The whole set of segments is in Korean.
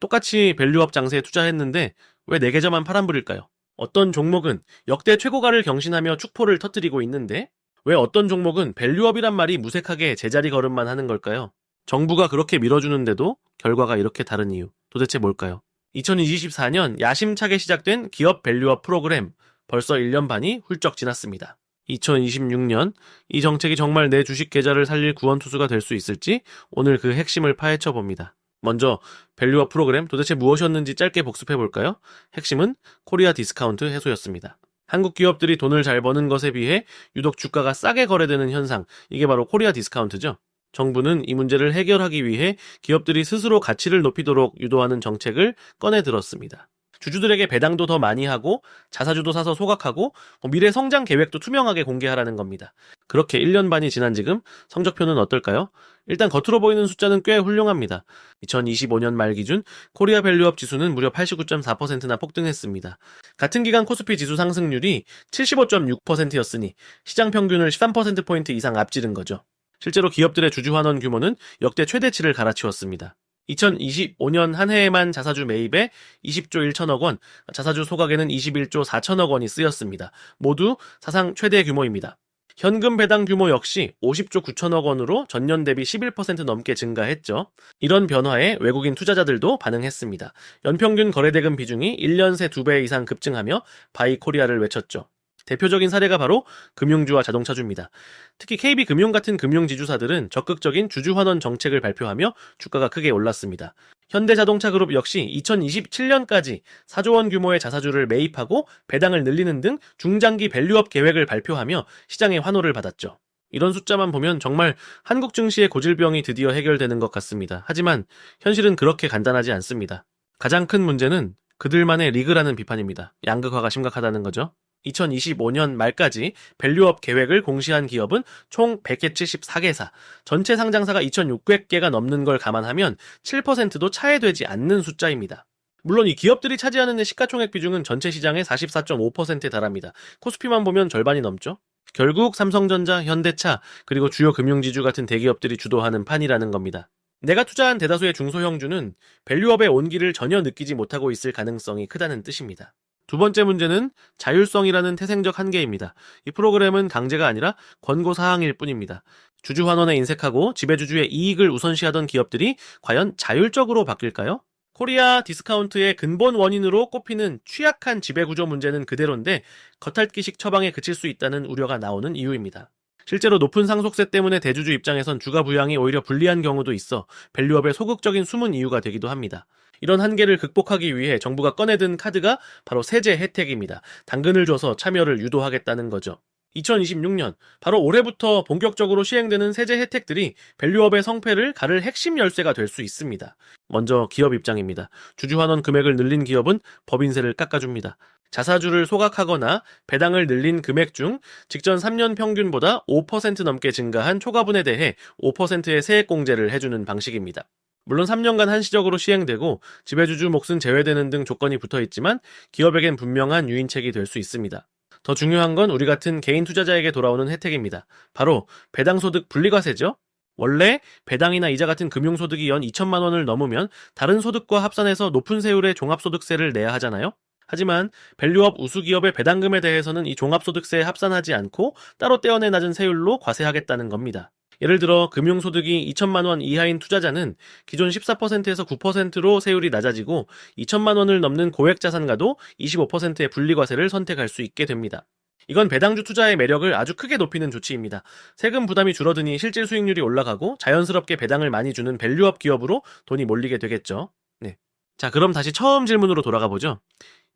똑같이 밸류업 장세에 투자했는데 왜 내 계좌만 파란불일까요? 어떤 종목은 역대 최고가를 경신하며 축포를 터뜨리고 있는데 왜 어떤 종목은 밸류업이란 말이 무색하게 제자리 걸음만 하는 걸까요? 정부가 그렇게 밀어주는데도 결과가 이렇게 다른 이유 도대체 뭘까요? 2024년 야심차게 시작된 기업 밸류업 프로그램 벌써 1년 반이 훌쩍 지났습니다. 2026년 이 정책이 정말 내 주식 계좌를 살릴 구원투수가 될 수 있을지 오늘 그 핵심을 파헤쳐 봅니다. 먼저 밸류업 프로그램 도대체 무엇이었는지 짧게 복습해 볼까요? 핵심은 코리아 디스카운트 해소였습니다. 한국 기업들이 돈을 잘 버는 것에 비해 유독 주가가 싸게 거래되는 현상, 이게 바로 코리아 디스카운트죠. 정부는 이 문제를 해결하기 위해 기업들이 스스로 가치를 높이도록 유도하는 정책을 꺼내 들었습니다. 주주들에게 배당도 더 많이 하고 자사주도 사서 소각하고 미래 성장 계획도 투명하게 공개하라는 겁니다. 그렇게 1년 반이 지난 지금 성적표는 어떨까요? 일단 겉으로 보이는 숫자는 꽤 훌륭합니다. 2025년 말 기준 코리아 밸류업 지수는 무려 89.4%나 폭등했습니다. 같은 기간 코스피 지수 상승률이 75.6%였으니 시장 평균을 13%포인트 이상 앞지른 거죠. 실제로 기업들의 주주 환원 규모는 역대 최대치를 갈아치웠습니다. 2025년 한 해에만 자사주 매입에 20조 1천억 원, 자사주 소각에는 21조 4천억 원이 쓰였습니다. 모두 사상 최대 규모입니다. 현금 배당 규모 역시 50조 9천억 원으로 전년 대비 11% 넘게 증가했죠. 이런 변화에 외국인 투자자들도 반응했습니다. 연평균 거래대금 비중이 1년 새 2배 이상 급증하며 바이 코리아를 외쳤죠. 대표적인 사례가 바로 금융주와 자동차주입니다. 특히 KB금융 같은 금융지주사들은 적극적인 주주 환원 정책을 발표하며 주가가 크게 올랐습니다. 현대자동차그룹 역시 2027년까지 4조 원 규모의 자사주를 매입하고 배당을 늘리는 등 중장기 밸류업 계획을 발표하며 시장의 환호를 받았죠. 이런 숫자만 보면 정말 한국 증시의 고질병이 드디어 해결되는 것 같습니다. 하지만 현실은 그렇게 간단하지 않습니다. 가장 큰 문제는 그들만의 리그라는 비판입니다. 양극화가 심각하다는 거죠. 2025년 말까지 밸류업 계획을 공시한 기업은 총 174개사, 전체 상장사가 2,600개가 넘는 걸 감안하면 7%도 차이되지 않는 숫자입니다. 물론 이 기업들이 차지하는 시가총액 비중은 전체 시장의 44.5%에 달합니다. 코스피만 보면 절반이 넘죠. 결국 삼성전자, 현대차, 그리고 주요 금융지주 같은 대기업들이 주도하는 판이라는 겁니다. 내가 투자한 대다수의 중소형주는 밸류업의 온기를 전혀 느끼지 못하고 있을 가능성이 크다는 뜻입니다. 두 번째 문제는 자율성이라는 태생적 한계입니다. 이 프로그램은 강제가 아니라 권고사항일 뿐입니다. 주주 환원에 인색하고 지배주주의 이익을 우선시하던 기업들이 과연 자율적으로 바뀔까요? 코리아 디스카운트의 근본 원인으로 꼽히는 취약한 지배구조 문제는 그대로인데 겉핥기식 처방에 그칠 수 있다는 우려가 나오는 이유입니다. 실제로 높은 상속세 때문에 대주주 입장에선 주가 부양이 오히려 불리한 경우도 있어 밸류업의 소극적인 숨은 이유가 되기도 합니다. 이런 한계를 극복하기 위해 정부가 꺼내든 카드가 바로 세제 혜택입니다. 당근을 줘서 참여를 유도하겠다는 거죠. 2026년, 바로 올해부터 본격적으로 시행되는 세제 혜택들이 밸류업의 성패를 가를 핵심 열쇠가 될 수 있습니다. 먼저 기업 입장입니다. 주주 환원 금액을 늘린 기업은 법인세를 깎아줍니다. 자사주를 소각하거나 배당을 늘린 금액 중 직전 3년 평균보다 5% 넘게 증가한 초과분에 대해 5%의 세액공제를 해주는 방식입니다. 물론 3년간 한시적으로 시행되고 지배주주 몫은 제외되는 등 조건이 붙어있지만 기업에겐 분명한 유인책이 될 수 있습니다. 더 중요한 건 우리 같은 개인 투자자에게 돌아오는 혜택입니다. 바로 배당소득 분리과세죠. 원래 배당이나 이자 같은 금융소득이 연 2천만 원을 넘으면 다른 소득과 합산해서 높은 세율의 종합소득세를 내야 하잖아요. 하지만 밸류업 우수기업의 배당금에 대해서는 이 종합소득세에 합산하지 않고 따로 떼어내 낮은 세율로 과세하겠다는 겁니다. 예를 들어 금융소득이 2천만 원 이하인 투자자는 기존 14%에서 9%로 세율이 낮아지고 2천만 원을 넘는 고액자산가도 25%의 분리과세를 선택할 수 있게 됩니다. 이건 배당주 투자의 매력을 아주 크게 높이는 조치입니다. 세금 부담이 줄어드니 실질 수익률이 올라가고 자연스럽게 배당을 많이 주는 밸류업 기업으로 돈이 몰리게 되겠죠. 네. 자, 그럼 다시 처음 질문으로 돌아가 보죠.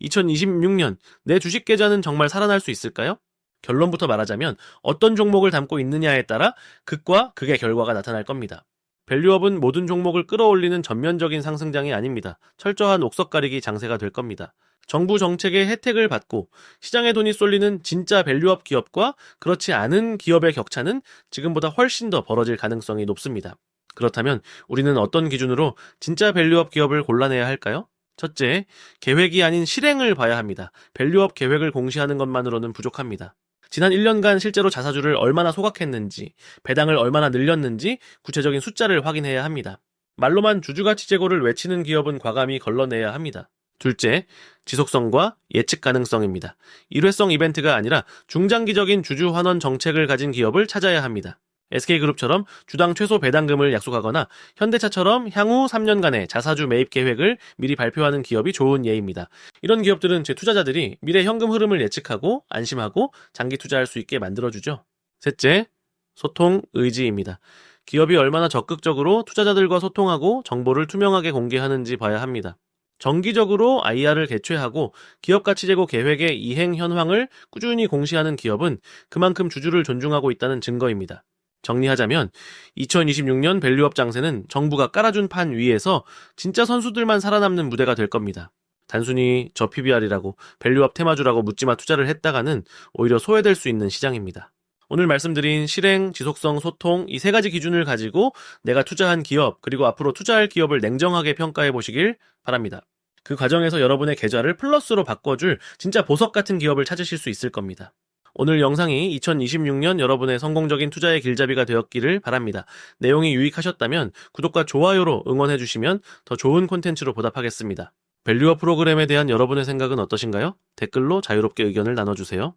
2026년 내 주식 계좌는 정말 살아날 수 있을까요? 결론부터 말하자면 어떤 종목을 담고 있느냐에 따라 극과 극의 결과가 나타날 겁니다. 밸류업은 모든 종목을 끌어올리는 전면적인 상승장이 아닙니다. 철저한 옥석 가리기 장세가 될 겁니다. 정부 정책의 혜택을 받고 시장에 돈이 쏠리는 진짜 밸류업 기업과 그렇지 않은 기업의 격차는 지금보다 훨씬 더 벌어질 가능성이 높습니다. 그렇다면 우리는 어떤 기준으로 진짜 밸류업 기업을 골라내야 할까요? 첫째, 계획이 아닌 실행을 봐야 합니다. 밸류업 계획을 공시하는 것만으로는 부족합니다. 지난 1년간 실제로 자사주를 얼마나 소각했는지, 배당을 얼마나 늘렸는지 구체적인 숫자를 확인해야 합니다. 말로만 주주가치 제고를 외치는 기업은 과감히 걸러내야 합니다. 둘째, 지속성과 예측 가능성입니다. 일회성 이벤트가 아니라 중장기적인 주주 환원 정책을 가진 기업을 찾아야 합니다. SK그룹처럼 주당 최소 배당금을 약속하거나 현대차처럼 향후 3년간의 자사주 매입 계획을 미리 발표하는 기업이 좋은 예입니다. 이런 기업들은 제 투자자들이 미래 현금 흐름을 예측하고 안심하고 장기 투자할 수 있게 만들어주죠. 셋째, 소통 의지입니다. 기업이 얼마나 적극적으로 투자자들과 소통하고 정보를 투명하게 공개하는지 봐야 합니다. 정기적으로 IR을 개최하고 기업 가치 제고 계획의 이행 현황을 꾸준히 공시하는 기업은 그만큼 주주를 존중하고 있다는 증거입니다. 정리하자면 2026년 밸류업 장세는 정부가 깔아준 판 위에서 진짜 선수들만 살아남는 무대가 될 겁니다. 단순히 저 PBR이라고 밸류업 테마주라고 묻지마 투자를 했다가는 오히려 소외될 수 있는 시장입니다. 오늘 말씀드린 실행, 지속성, 소통 이 세 가지 기준을 가지고 내가 투자한 기업 그리고 앞으로 투자할 기업을 냉정하게 평가해 보시길 바랍니다. 그 과정에서 여러분의 계좌를 플러스로 바꿔줄 진짜 보석 같은 기업을 찾으실 수 있을 겁니다. 오늘 영상이 2026년 여러분의 성공적인 투자의 길잡이가 되었기를 바랍니다. 내용이 유익하셨다면 구독과 좋아요로 응원해 주시면 더 좋은 콘텐츠로 보답하겠습니다. 밸류업 프로그램에 대한 여러분의 생각은 어떠신가요? 댓글로 자유롭게 의견을 나눠주세요.